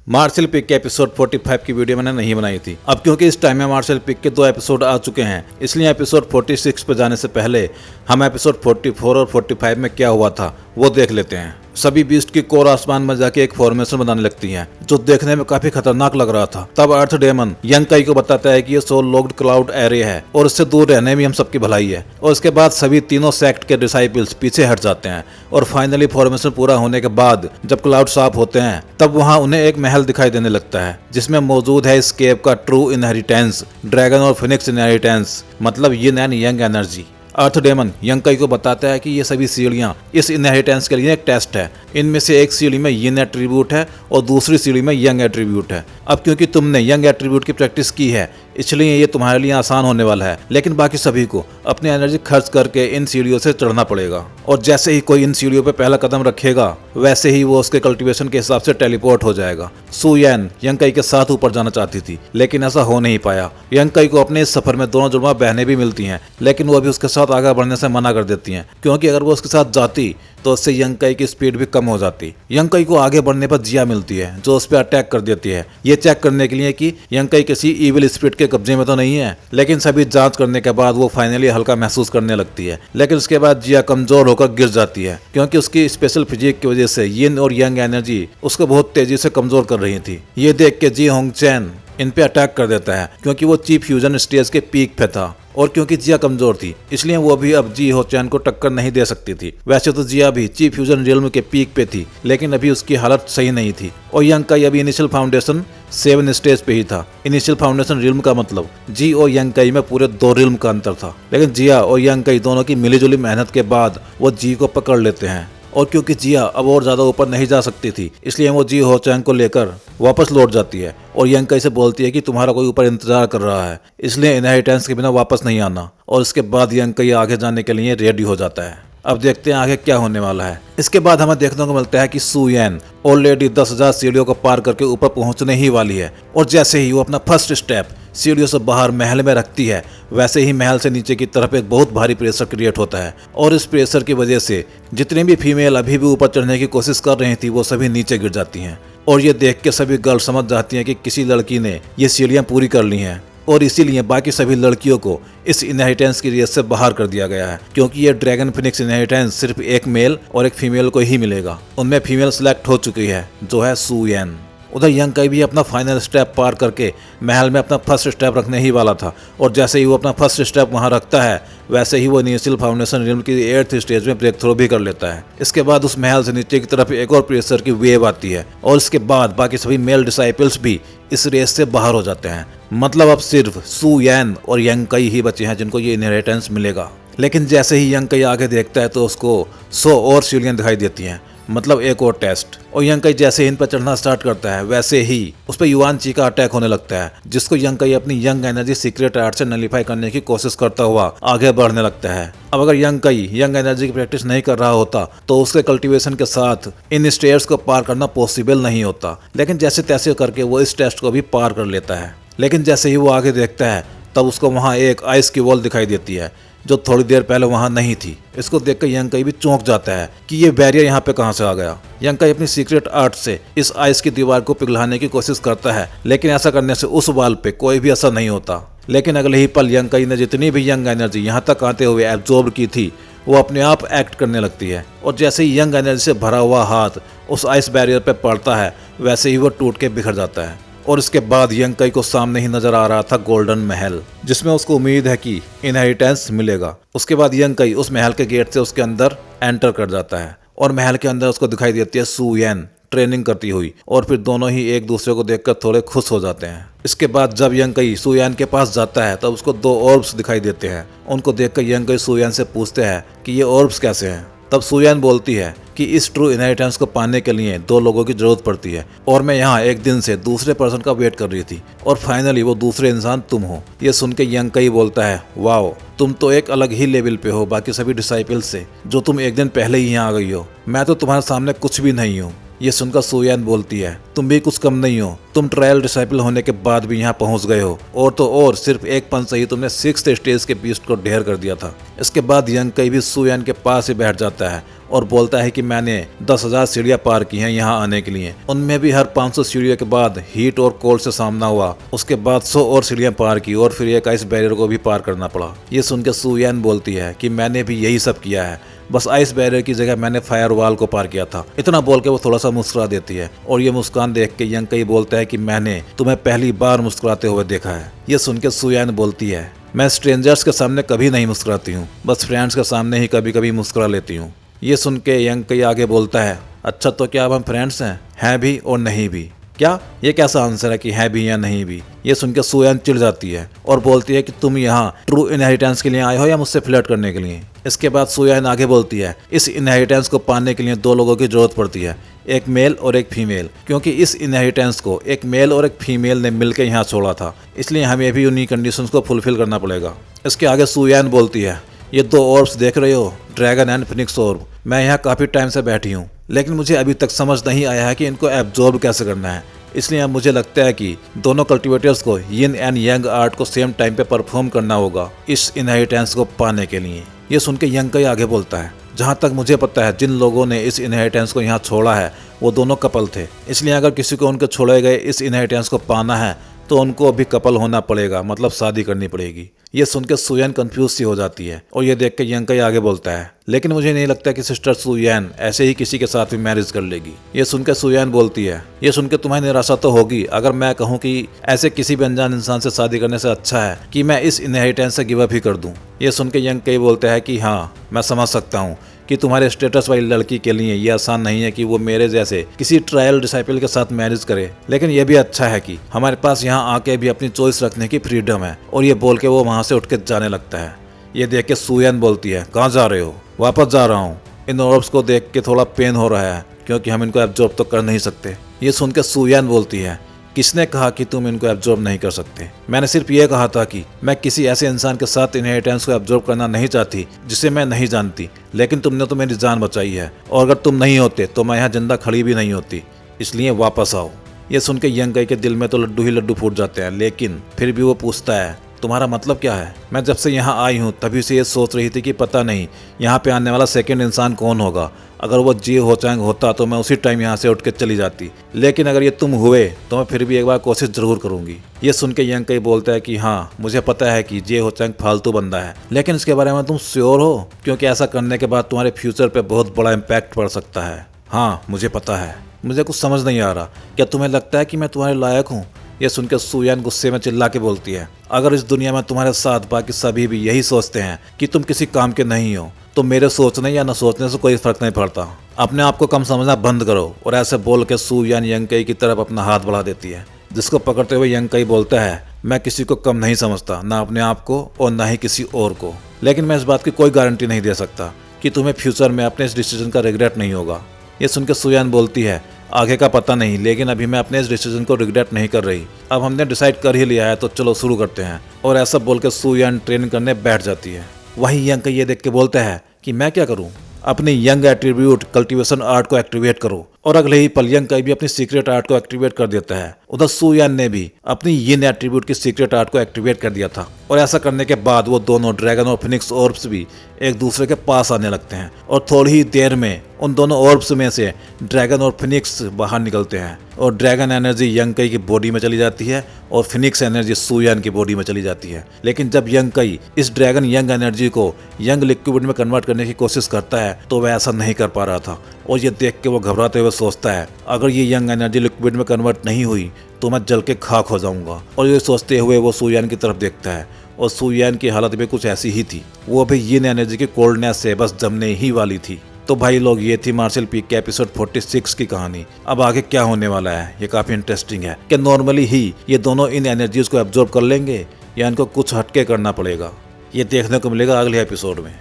Martial pick के episode 45 की video मैंने नहीं बनाई थी। अब क्योंकि इस टाइम में मार्शल पिक के 2 एपिसोड आ चुके हैं, इसलिए एपिसोड 46 पर जाने से पहले हम एपिसोड 44 और 45 में क्या हुआ था वो देख लेते हैं। सभी बीस्ट की कोर आसमान में जाके एक फॉर्मेशन बनाने लगती हैं, जो देखने में काफी खतरनाक लग रहा था। तब अर्थ डेमन यंग काई को बताता है कि ये सोल लॉक्ड क्लाउड एरिया है और इससे दूर रहने में हम सबकी भलाई है। और इसके बाद सभी तीनों सेक्ट के डिसाइपल्स पीछे हट जाते हैं और फाइनली फॉर्मेशन पूरा होने के बाद जब क्लाउड साफ होते हैं तब वहां उन्हें एक महल दिखाई देने लगता है, जिसमें मौजूद है इस केव का ट्रू इनहेरिटेंस, ड्रैगन और फिनिक्स इनहेरिटेंस, मतलब yin and yang energy. Earth demon Yang Kai को बताता है कि ये सभी सीढ़ियां इस इनहेरिटेंस के लिए एक टेस्ट है। इनमें से एक सीढ़ी में यिन एट्रीब्यूट है और दूसरी सीढ़ी में यंग एट्रीब्यूट है। अब क्योंकि तुमने यंग एट्रीब्यूट की प्रैक्टिस की है, इसलिए ये तुम्हारे लिए आसान होने वाला है, लेकिन बाकी सभी को अपनी एनर्जी खर्च करके इन सीढ़ियों से चढ़ना पड़ेगा। और जैसे ही कोई इन सीढ़ियों पे पहला कदम रखेगा, वैसे ही वो उसके कल्टीवेशन के हिसाब से टेलीपोर्ट हो जाएगा। सू यन यंग काई के साथ ऊपर जाना चाहती थी, लेकिन ऐसा हो नहीं पाया। यंग काई को अपने इस सफर में दोनों जुड़वा बहनें भी मिलती हैं, लेकिन वो भी उसके साथ आगे बढ़ने से मना कर देती हैं, क्योंकि अगर वो उसके साथ जाती तो उससे यंग काई की स्पीड भी कम हो जाती। यंग काई को आगे बढ़ने पर जिया मिलती है, जो उस पर अटैक कर देती है, ये चेक करने के लिए कि यंग काई किसी इविल स्पिरिट के कब्जे में तो नहीं है। लेकिन सभी जांच करने के बाद वो फाइनली हल्का महसूस करने लगती है, लेकिन उसके बाद जिया कमजोर होकर गिर जाती है, क्योंकि उसकी स्पेशल फिजिक की वजह से यिन और यंग एनर्जी उसको बहुत तेजी से कमजोर कर रही थी। ये देख के जी होंग चैन इन पे अटैक कर देता है, क्योंकि वो चीप फ्यूजन स्टेज के पीक पे था और क्योंकि जिया कमजोर थी, इसलिए वो भी अब जी हो चैन को टक्कर नहीं दे सकती थी। वैसे तो जिया भी चीप फ्यूजन रियल्म के पीक पे थी, लेकिन अभी उसकी हालत सही नहीं थी। और यंग काई अभी इनिशियल फाउंडेशन 7 स्टेज पे ही था। इनिशियल फाउंडेशन रियल्म का मतलब जी और यंग काई में पूरे 2 रियल्म का अंतर था, लेकिन जिया और यंग काई दोनों की मिलीजुली मेहनत के बाद वो जी को पकड़ लेते हैं। और क्योंकि जिया अब और ज्यादा ऊपर नहीं जा सकती थी, इसलिए वो जी हो चैंग को लेकर वापस लौट जाती है और यंग काई से बोलती है कि तुम्हारा कोई ऊपर इंतजार कर रहा है, इसलिए इनहेरिटेंस के बिना वापस नहीं आना। और इसके बाद यंग काई आगे जाने के लिए रेडी हो जाता है। अब देखते हैं आगे क्या होने वाला है। इसके बाद हमें देखने को मिलता है कि सू यन ऑलरेडी 10,000 सीढ़ियों को पार करके ऊपर पहुंचने ही वाली है, और जैसे ही वो अपना फर्स्ट स्टेप सीढ़ियों से बाहर महल में रखती है, वैसे ही महल से नीचे की तरफ एक बहुत भारी प्रेशर क्रिएट होता है। और इस प्रेशर की वजह से जितनी भी फीमेल अभी भी ऊपर चढ़ने की कोशिश कर रही थी, वो सभी नीचे गिर जाती हैं। और ये देख के सभी गर्ल समझ जाती हैं कि किसी लड़की ने ये सीढ़ियां पूरी कर ली हैं, और इसीलिए बाकी सभी लड़कियों को इस इनहेरिटेंस की रेस से बाहर कर दिया गया है, क्योंकि ये ड्रैगन फिनिक्स इनहेरिटेंस सिर्फ एक मेल और एक फीमेल को ही मिलेगा। उनमें फीमेल सिलेक्ट हो चुकी है, जो है सू यन। उधर यंग काई भी अपना फाइनल स्टेप पार करके महल में अपना फर्स्ट स्टेप रखने ही वाला था, और जैसे ही वो अपना फर्स्ट स्टेप वहां रखता है, वैसे ही वो इनिशियल फाउंडेशन रियल्म की 8th स्टेज में ब्रेक थ्रो भी कर लेता है। इसके बाद उस महल से नीचे की तरफ एक और प्रेशर की वेव आती है, और इसके बाद बाकी सभी मेल डिसाइपल्स भी इस रेस से बाहर हो जाते हैं। मतलब अब सिर्फ सू यन और यंग काई ही बचे हैं जिनको ये इनहेरिटेंस मिलेगा। लेकिन जैसे ही यंग काई आगे देखता है तो उसको 100 और सीढ़ियां दिखाई देती हैं, मतलब एक और टेस्ट। और यंग काई जैसे ही इन पर चढ़ना स्टार्ट करता है, वैसे ही उस पर युआन ची का अटैक होने लगता है, जिसको यंग काई अपनी यंग एनर्जी सीक्रेट आर्ट से नलीफाई करने की कोशिश करता हुआ आगे बढ़ने लगता है। अब अगर यंग काई यंग एनर्जी की प्रैक्टिस नहीं कर रहा होता तो उसके कल्टीवेशन के साथ इन स्टेयर्स को पार करना पॉसिबल नहीं होता, लेकिन जैसे तैसे करके वो इस टेस्ट को भी पार कर लेता है। लेकिन जैसे ही वो आगे देखता है, तब उसको वहाँ एक आइस की वॉल दिखाई देती है, जो थोड़ी देर पहले वहां नहीं थी। इसको देखकर यंग काई भी चौंक जाता है कि ये बैरियर यहाँ पे कहां से आ गया। यंग काई अपनी सीक्रेट आर्ट से इस आइस की दीवार को पिघलाने की कोशिश करता है, लेकिन ऐसा करने से उस वाल पे कोई भी असर नहीं होता। लेकिन अगले ही पल यंग काई ने जितनी भी यंग एनर्जी यहाँ तक आते हुए एब्जॉर्ब की थी, वो अपने आप एक्ट करने लगती है। और जैसे ही यंग एनर्जी से भरा हुआ हाथ उस आइस बैरियर पे पड़ता है, वैसे ही वो टूट के बिखर जाता है। और इसके बाद यंग काई को सामने ही नजर आ रहा था गोल्डन महल, जिसमें उसको उम्मीद है कि इनहेरिटेंस मिलेगा। उसके बाद यंग काई उस महल के गेट से उसके अंदर एंटर कर जाता है, और महल के अंदर उसको दिखाई देती है सू यन ट्रेनिंग करती हुई, और फिर दोनों ही एक दूसरे को देखकर थोड़े खुश हो जाते हैं। इसके बाद जब यंग काई सू यन के पास जाता है, तब उसको 2 ऑर्ब्स दिखाई देते हैं। उनको देखकर यंग काई सू यन से पूछते हैं कि ये ऑर्ब्स कैसे हैं। तब सू यन बोलती है कि इस ट्रू इनहेरिटेंस को पाने के लिए 2 लोगों की जरूरत पड़ती है, और मैं यहाँ एक दिन से दूसरे पर्सन का वेट कर रही थी, और फाइनली वो दूसरे इंसान तुम हो। ये सुन के यंग काई बोलता है, वाओ, तुम तो एक अलग ही लेवल पे हो बाकी सभी डिसाइपल्स से, जो तुम एक दिन पहले ही यहाँ आ गई हो। मैं तो तुम्हारे सामने कुछ भी नहीं हूँ। ये सुनकर सुयान बोलती है, तुम भी कुछ कम नहीं हो, तुम ट्रायल डिसाइपल होने के बाद भी यहाँ पहुंच गए हो, और तो और सिर्फ एक पंच से ही तुमने 6th स्टेज के बीस्ट को ढेर कर दिया था। इसके बाद यंग कई भी सुयान के पास ही बैठ जाता है और बोलता है कि मैंने 10,000 सीढ़ियां पार की हैं यहाँ आने के लिए, उनमें भी हर 500 सीढ़ियों के बाद हीट और कोल्ड से सामना हुआ, उसके बाद 100 और सीढ़ियां पार की और फिर एक आइस बैरियर को भी पार करना पड़ा। ये सुनकर सुयान बोलती है कि मैंने भी यही सब किया है, बस आइस बैरियर की जगह मैंने फायर वॉल को पार किया था। इतना बोल के वो थोड़ा सा मुस्कुरा देती है और ये मुस्कान देख के यंग कई बोलता है कि मैंने तुम्हें पहली बार मुस्कुराते हुए देखा है। ये सुनकर सुयान बोलती है, मैं स्ट्रेंजर्स के सामने कभी नहीं मुस्कुराती हूँ, बस फ्रेंड्स के सामने ही कभी कभी मुस्कुरा लेती हूँ। ये सुन के यंग कई आगे बोलता है, अच्छा तो क्या अब हम फ्रेंड्स हैं भी और नहीं भी? क्या ये कैसा आंसर है कि है भी या नहीं भी? ये सुनकर सुयान चिढ़ जाती है और बोलती है कि तुम यहाँ ट्रू इनहेरिटेंस के लिए आए हो या मुझसे फ्लर्ट करने के लिए? इसके बाद सुयान आगे बोलती है, इस इनहेरिटेंस को पाने के लिए 2 लोगों की जरूरत पड़ती है, एक मेल और एक फीमेल, क्योंकि इस इनहेरिटेंस को एक मेल और एक फीमेल ने मिलकर यहाँ छोड़ा था, इसलिए हमें भी उन्हीं कंडीशंस को फुलफिल करना पड़ेगा। इसके आगे सुयान बोलती है, ये 2 ऑर्ब्स देख रहे हो, ड्रैगन एंड फिनिक्स ऑर्ब, मैं यहाँ काफी टाइम से बैठी हूँ, लेकिन मुझे अभी तक समझ नहीं आया है कि इनको एब्जॉर्ब कैसे करना है। इसलिए अब मुझे लगता है कि दोनों कल्टीवेटर्स को यिन एंड यंग आर्ट को सेम टाइम पे परफॉर्म करना होगा इस इनहेरिटेंस को पाने के लिए। ये सुन के यंग कई आगे बोलता है, जहाँ तक मुझे पता है जिन लोगों ने इस इनहेरिटेंस को यहाँ छोड़ा है वो दोनों कपल थे, इसलिए अगर किसी को उनके छोड़े गए इस इनहेरिटेंस को पाना है तो उनको भी कपल होना पड़ेगा, मतलब शादी करनी पड़ेगी। ये सुनकर सुयान कंफ्यूज सी हो जाती है और ये देख के यंग कई आगे बोलता है, लेकिन मुझे नहीं लगता कि सिस्टर सुयान ऐसे ही किसी के साथ भी मैरिज कर लेगी। ये सुनकर सुयान बोलती है, ये सुनकर तुम्हें निराशा तो होगी अगर मैं कहूँ कि ऐसे किसी भी अनजान इंसान से शादी करने से अच्छा है कि मैं इस इनहेरिटेंस से गिव अप ही कर दूं। ये सुनकर यंग कई बोलता है कि हाँ, मैं समझ सकता हूँ कि तुम्हारे स्टेटस वाली लड़की के लिए ये आसान नहीं है कि वो मेरे जैसे किसी ट्रायल डिसाइपल के साथ मैरिज करे, लेकिन ये भी अच्छा है कि हमारे पास यहाँ आके भी अपनी चॉइस रखने की फ्रीडम है। और ये बोल के वो वहाँ से उठ के जाने लगता है। ये देख के सुयान बोलती है, कहाँ जा रहे हो? वापस जा रहा हूँ। इन ऑर्ब्स को देख के थोड़ा पेन हो रहा है क्योंकि हम इनको एब्जॉर्ब तो कर नहीं सकते। ये सुन के सुयान बोलती है, किसने कहा कि तुम इनको एब्जॉर्ब नहीं कर सकते? मैंने सिर्फ ये कहा था कि मैं किसी ऐसे इंसान के साथ इनहेरिटेंस को एब्जॉर्ब करना नहीं चाहती जिसे मैं नहीं जानती, लेकिन तुमने तो मेरी जान बचाई है और अगर तुम नहीं होते तो मैं यहाँ जिंदा खड़ी भी नहीं होती, इसलिए वापस आओ। ये सुन के यंग कई के दिल में तो लड्डू ही लड्डू फूट जाते हैं, लेकिन फिर भी वो पूछता है, तुम्हारा मतलब क्या है? मैं जब से यहाँ आई हूँ तभी से ये सोच रही थी कि पता नहीं यहाँ पे आने वाला सेकंड इंसान कौन होगा। अगर वो जी होचांग होता तो मैं उसी टाइम यहाँ से उठ के चली जाती, लेकिन अगर ये तुम हुए तो मैं फिर भी एक बार कोशिश जरूर करूंगी। ये सुन के यंग कई बोलता है कि हाँ, मुझे पता है कि जे होचांग फालतू बंदा है, लेकिन इसके बारे में तुम श्योर हो? क्योंकि ऐसा करने के बाद तुम्हारे फ्यूचर पे बहुत बड़ा इम्पैक्ट पड़ सकता है। हाँ, मुझे पता है। मुझे कुछ समझ नहीं आ रहा, क्या तुम्हें लगता है कि मैं तुम्हारे लायक हूँ? ये सुनकर सुयान गुस्से में चिल्ला के बोलती है, अगर इस दुनिया में तुम्हारे साथ बाकी सभी भी यही सोचते हैं कि तुम किसी काम के नहीं हो तो मेरे सोचने या न सोचने से कोई फर्क नहीं पड़ता। अपने आप को कम समझना बंद करो। और ऐसे बोल के सुयान यंग कई की तरफ अपना हाथ बढ़ा देती है, जिसको पकड़ते हुए यंग कई बोलता है, मैं किसी को कम नहीं समझता, ना अपने आप को और ना ही किसी और को, लेकिन मैं इस बात की कोई गारंटी नहीं दे सकता कि तुम्हें फ्यूचर में अपने इस डिसीजन का रिग्रेट नहीं होगा। ये सुनकर सुयान बोलती है, आगे का पता नहीं, लेकिन अभी मैं अपने इस डिसीजन को रिग्रेट नहीं कर रही। अब हमने डिसाइड कर ही लिया है तो चलो शुरू करते हैं। और ऐसा बोलकर सुयान ट्रेन करने बैठ जाती है। वहीं यंग ये देख के बोलता है कि मैं क्या करूं? अपनी यंग एट्रीब्यूट कल्टीवेशन आर्ट को एक्टिवेट करो। और अगले ही पल यंग भी अपनी सीक्रेट आर्ट को एक्टिवेट कर देता है। उधर सुयान ने भी अपनी यिन एट्रीब्यूट की सीक्रेट आर्ट को एक्टिवेट कर दिया था। और ऐसा करने के बाद वो दोनों ड्रैगन और फिनिक्स ऑर्ब्स भी एक दूसरे के पास आने लगते हैं और थोड़ी ही देर में उन दोनों ऑर्ब्स में से ड्रैगन और फिनिक्स बाहर निकलते हैं और ड्रैगन एनर्जी यंग की बॉडी में चली जाती है और फिनिक्स एनर्जी सुयान की बॉडी में चली जाती है। लेकिन जब यंग इस ड्रैगन यंग एनर्जी को यंग लिक्विड में कन्वर्ट करने की कोशिश करता है तो वह ऐसा नहीं कर पा रहा था। और ये देख के वो घबराते हुए सोचता है, अगर ये यंग एनर्जी लिक्विड में कन्वर्ट नहीं हुई तो मैं जल के खाक हो जाऊंगा। और ये सोचते हुए वो सुयान की तरफ देखता है और सुयान की हालत भी कुछ ऐसी ही थी। वो भी यिन एनर्जी की कोल्डनेस से बस जमने ही वाली थी। तो भाई लोग, ये थी मार्शल पीक के एपिसोड 46 की कहानी। अब आगे क्या होने वाला है ये काफी इंटरेस्टिंग है कि नॉर्मली ही ये दोनों इन एनर्जीज को एब्जॉर्ब कर लेंगे या इनको कुछ हटके करना पड़ेगा। ये देखने को मिलेगा अगले एपिसोड में।